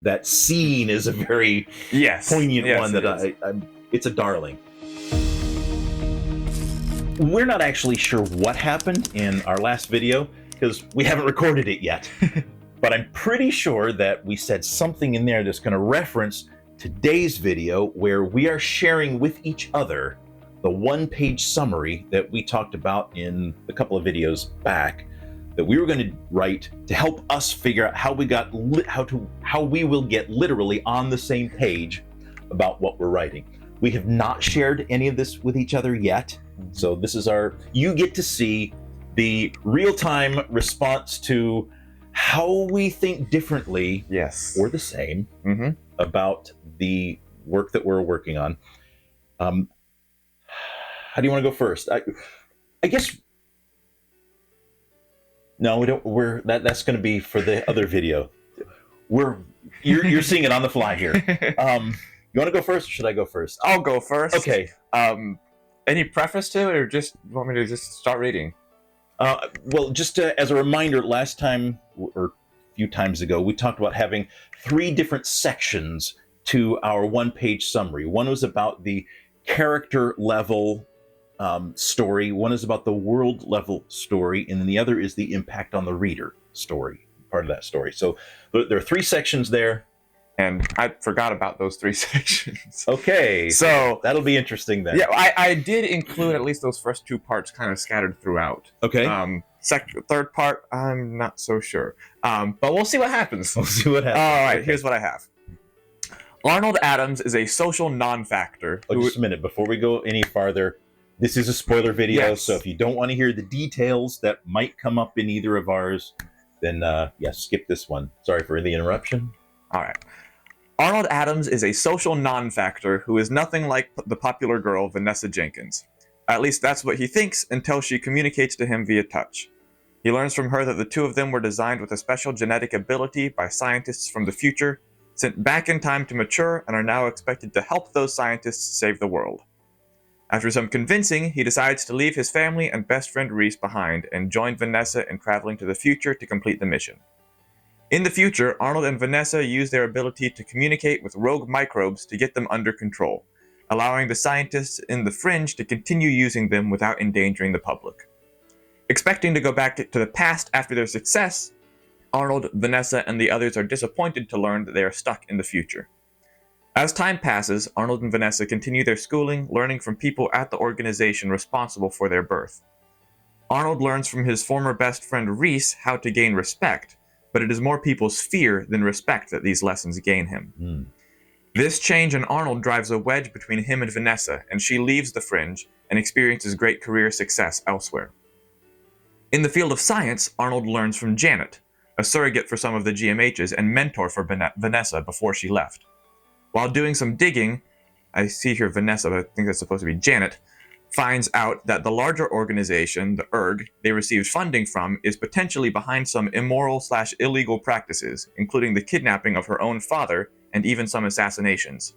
That scene is a very poignant one that I'm. It's a darling. We're not actually sure what happened in our last video because we haven't recorded it yet. But I'm pretty sure that we said something in there that's going to reference today's video where we are sharing with each other the one-page summary that we talked about in a couple of videos back that we were going to write to help us figure out how we will get literally on the same page about what we're writing. We have not shared any of this with each other yet. So this is you get to see the real-time response to how we think differently or the same about the work that we're working on. How do you want to go first? I guess. No, we don't. That's going to be for the other video. You're seeing it on the fly here. You want to go first, or should I go first? I'll go first. Okay. Any preface to it, or just want me to just start reading? Well, just as a reminder, last time or a few times ago, we talked about having 3 different sections to our one-page summary. One was about the character level story, one is about the world level story, and then the other is the impact on the reader story, part of that story. So there are 3 sections there. And I forgot about those 3 sections. Okay, so that'll be interesting then. Yeah, I did include at least those first 2 parts kind of scattered throughout. Okay. Third part, I'm not so sure. But we'll see what happens. We'll see what happens. All right, here's what I have. Arnold Adams is a social non-factor. Just a minute, before we go any farther, this is a spoiler video, so if you don't want to hear the details that might come up in either of ours, then skip this one. Sorry for the interruption. All right. Arnold Adams is a social non-factor who is nothing like the popular girl Vanessa Jenkins. At least that's what he thinks until she communicates to him via touch. He learns from her that the 2 of them were designed with a special genetic ability by scientists from the future, sent back in time to mature, and are now expected to help those scientists save the world. After some convincing, he decides to leave his family and best friend Reese behind and join Vanessa in traveling to the future to complete the mission. In the future, Arnold and Vanessa use their ability to communicate with rogue microbes to get them under control, allowing the scientists in the fringe to continue using them without endangering the public. Expecting to go back to the past after their success, Arnold, Vanessa, and the others are disappointed to learn that they are stuck in the future. As time passes, Arnold and Vanessa continue their schooling, learning from people at the organization responsible for their birth. Arnold learns from his former best friend Reese how to gain respect, but it is more people's fear than respect that these lessons gain him. This change in Arnold drives a wedge between him and Vanessa, and she leaves the fringe and experiences great career success elsewhere. In the field of science, Arnold learns from Janet, a surrogate for some of the GMHs and mentor for Vanessa before she left. While doing some digging, I see here Vanessa, but I think that's supposed to be Janet, finds out that the larger organization, the ERG, they received funding from is potentially behind some immoral/illegal practices, including the kidnapping of her own father and even some assassinations.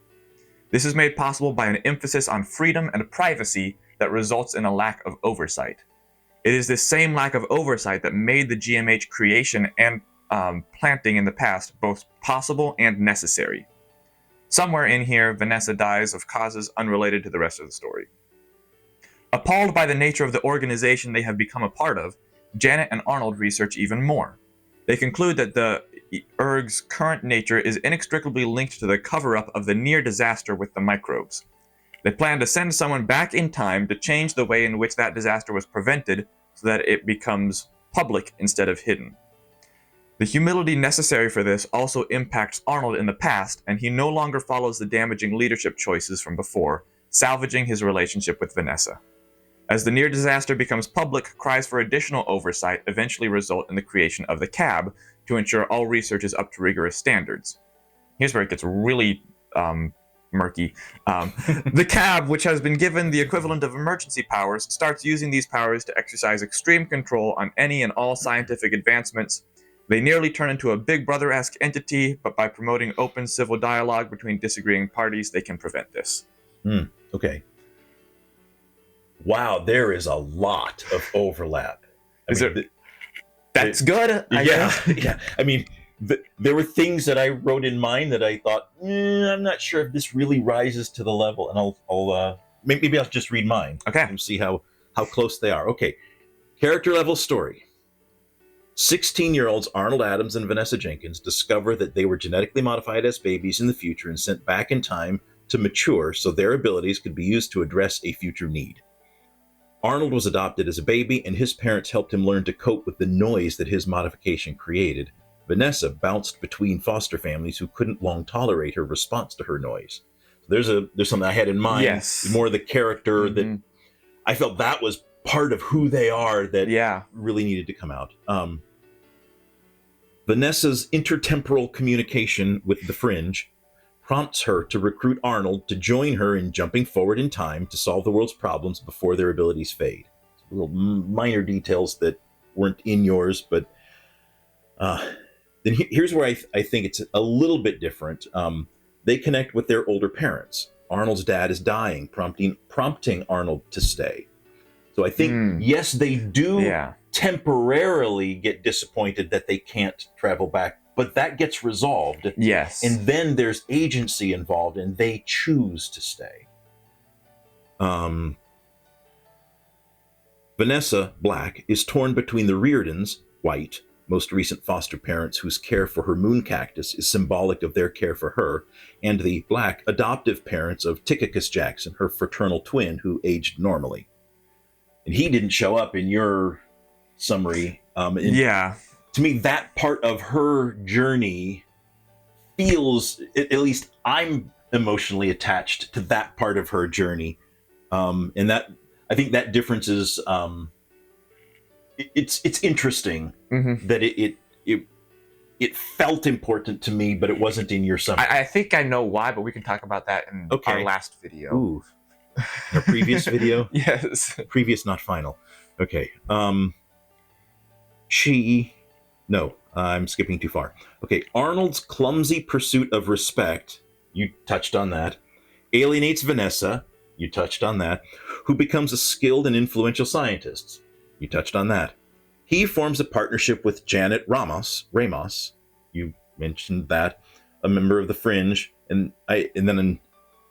This is made possible by an emphasis on freedom and privacy that results in a lack of oversight. It is this same lack of oversight that made the GMH creation and planting in the past both possible and necessary. Somewhere in here, Vanessa dies of causes unrelated to the rest of the story. Appalled by the nature of the organization they have become a part of, Janet and Arnold research even more. They conclude that the ERG's current nature is inextricably linked to the cover-up of the near disaster with the microbes. They plan to send someone back in time to change the way in which that disaster was prevented so that it becomes public instead of hidden. The humility necessary for this also impacts Arnold in the past, and he no longer follows the damaging leadership choices from before, salvaging his relationship with Vanessa. As the near disaster becomes public, cries for additional oversight eventually result in the creation of the CAB to ensure all research is up to rigorous standards. Here's where it gets really murky. The CAB, which has been given the equivalent of emergency powers, starts using these powers to exercise extreme control on any and all scientific advancements. They nearly turn into a Big Brother-esque entity, but by promoting open civil dialogue between disagreeing parties, they can prevent this. Okay. Wow, there is a lot of overlap. That's good. Yeah. I mean, there were things that I wrote in mine that I thought, I'm not sure if this really rises to the level, and maybe I'll just read mine. Okay. And see how close they are. Okay, character level story. 16-year-olds Arnold Adams and Vanessa Jenkins discover that they were genetically modified as babies in the future and sent back in time to mature so their abilities could be used to address a future need. Arnold was adopted as a baby, and his parents helped him learn to cope with the noise that his modification created. Vanessa bounced between foster families who couldn't long tolerate her response to her noise. There's something I had in mind. Yes. More the character that I felt that was part of who they are that really needed to come out. Vanessa's intertemporal communication with the Fringe prompts her to recruit Arnold to join her in jumping forward in time to solve the world's problems before their abilities fade. Little minor details that weren't in yours, but then here's where I think it's a little bit different. They connect with their older parents. Arnold's dad is dying, prompting Arnold to stay. So I think, yes, they do temporarily get disappointed that they can't travel back, but that gets resolved. Yes. And then there's agency involved, and they choose to stay. Vanessa, Black, is torn between the Reardons, White, most recent foster parents whose care for her moon cactus is symbolic of their care for her, and the Black adoptive parents of Tychicus Jackson, her fraternal twin, who aged normally. And he didn't show up in your summary. To me, that part of her journey feels, at least I'm emotionally attached to that part of her journey. And that, I think that difference is, it's interesting that it felt important to me, but it wasn't in your summary. I think I know why, but we can talk about that in our last video. Ooh. Our previous video? Yes. Previous, not final. Okay. I'm skipping too far. Okay. Arnold's clumsy pursuit of respect, you touched on that, alienates Vanessa, you touched on that, who becomes a skilled and influential scientist. You touched on that. He forms a partnership with Janet Ramos, you mentioned that, a member of the Fringe, and then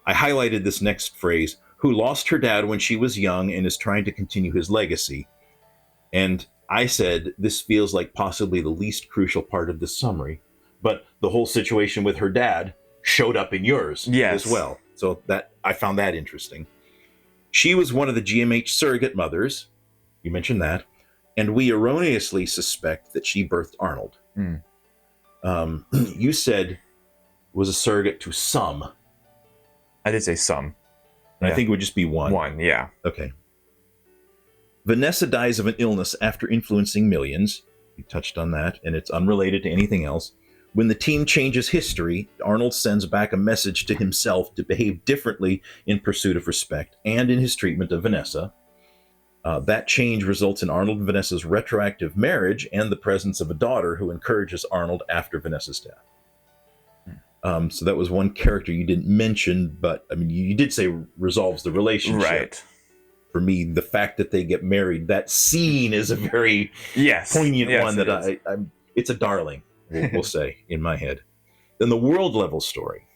I highlighted this next phrase, who lost her dad when she was young and is trying to continue his legacy. And I said, this feels like possibly the least crucial part of this summary, but the whole situation with her dad showed up in yours as well. So that I found that interesting. She was one of the GMH surrogate mothers. You mentioned that. And we erroneously suspect that she birthed Arnold. You said was a surrogate to some. I did say some. I think it would just be one. One, yeah. Okay. Vanessa dies of an illness after influencing millions. You touched on that, and it's unrelated to anything else. When the team changes history, Arnold sends back a message to himself to behave differently in pursuit of respect and in his treatment of Vanessa. That change results in Arnold and Vanessa's retroactive marriage and the presence of a daughter who encourages Arnold after Vanessa's death. So that was one character you didn't mention, but I mean, you did say resolves the relationship. Right. For me, the fact that they get married, that scene is a very poignant one that it's a darling, we'll say, in my head. Then the world level story.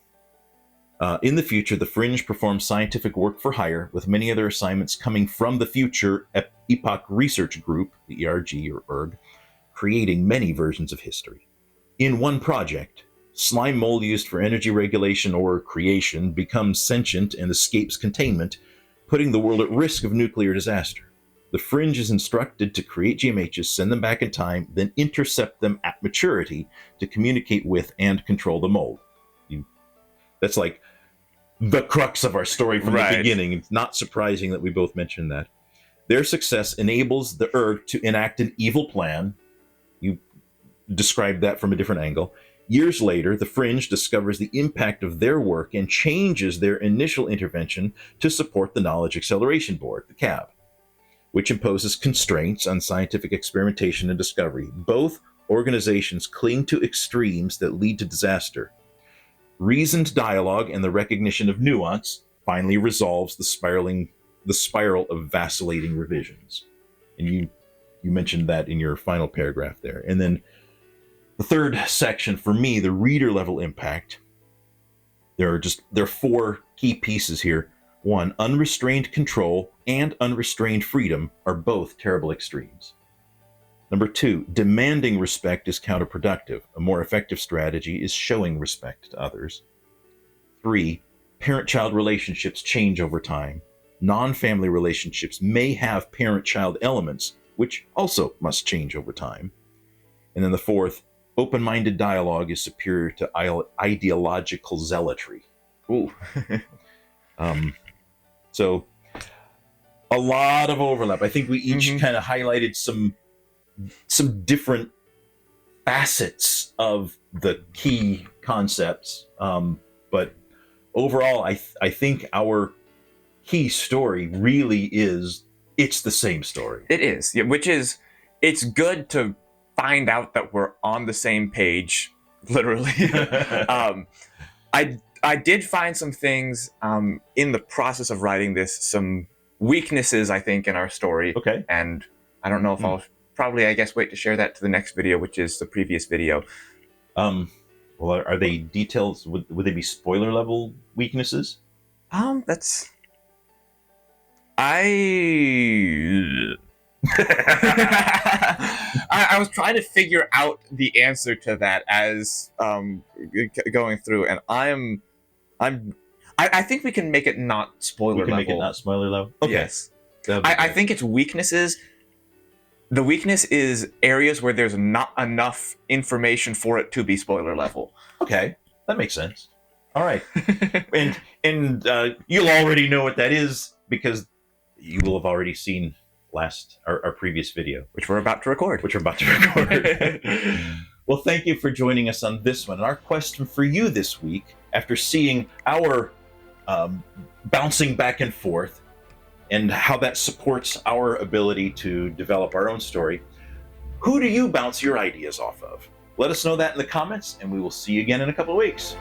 In the future, the Fringe performs scientific work for hire, with many other assignments coming from the Future Epoch Research Group, the ERG or ERG, creating many versions of history. In one project, slime mold used for energy regulation or creation becomes sentient and escapes containment, putting the world at risk of nuclear disaster. The Fringe is instructed to create GMHs, send them back in time, then intercept them at maturity to communicate with and control the mold. That's like the crux of our story from the beginning. It's not surprising that we both mentioned that. Their success enables the ERG to enact an evil plan. You described that from a different angle. Years later, the Fringe discovers the impact of their work and changes their initial intervention to support the Knowledge Acceleration Board, the CAB, which imposes constraints on scientific experimentation and discovery. Both organizations cling to extremes that lead to disaster. Reasoned dialogue and the recognition of nuance finally resolves the spiral of vacillating revisions. And you mentioned that in your final paragraph there. And then The third section for me, the reader level impact, there are 4 key pieces here. 1, unrestrained control and unrestrained freedom are both terrible extremes. Number 2, demanding respect is counterproductive. A more effective strategy is showing respect to others. 3, parent-child relationships change over time. Non-family relationships may have parent-child elements, which also must change over time. And then the 4th, open-minded dialogue is superior to ideological zealotry. Ooh. So a lot of overlap. I think we each kind of highlighted some different facets of the key concepts. But overall, I think our key story really is, it's the same story. It is, yeah, which is, it's good to find out that we're on the same page, literally. I did find some things in the process of writing this, some weaknesses, I think, in our story. Okay. And I don't know if I'll probably, I guess, wait to share that to the next video, which is the previous video. Well, are they details? Would they be spoiler level weaknesses? That's... I was trying to figure out the answer to that as going through, and I think we can make it not spoiler level. We can make it not spoiler level? Okay. Yes. I think it's weaknesses. The weakness is areas where there's not enough information for it to be spoiler level. Okay, that makes sense. All right. and you'll already know what that is because you will have already seen our previous video. Which we're about to record. Well, thank you for joining us on this one. And our question for you this week, after seeing our bouncing back and forth and how that supports our ability to develop our own story, who do you bounce your ideas off of? Let us know that in the comments, and we will see you again in a couple of weeks.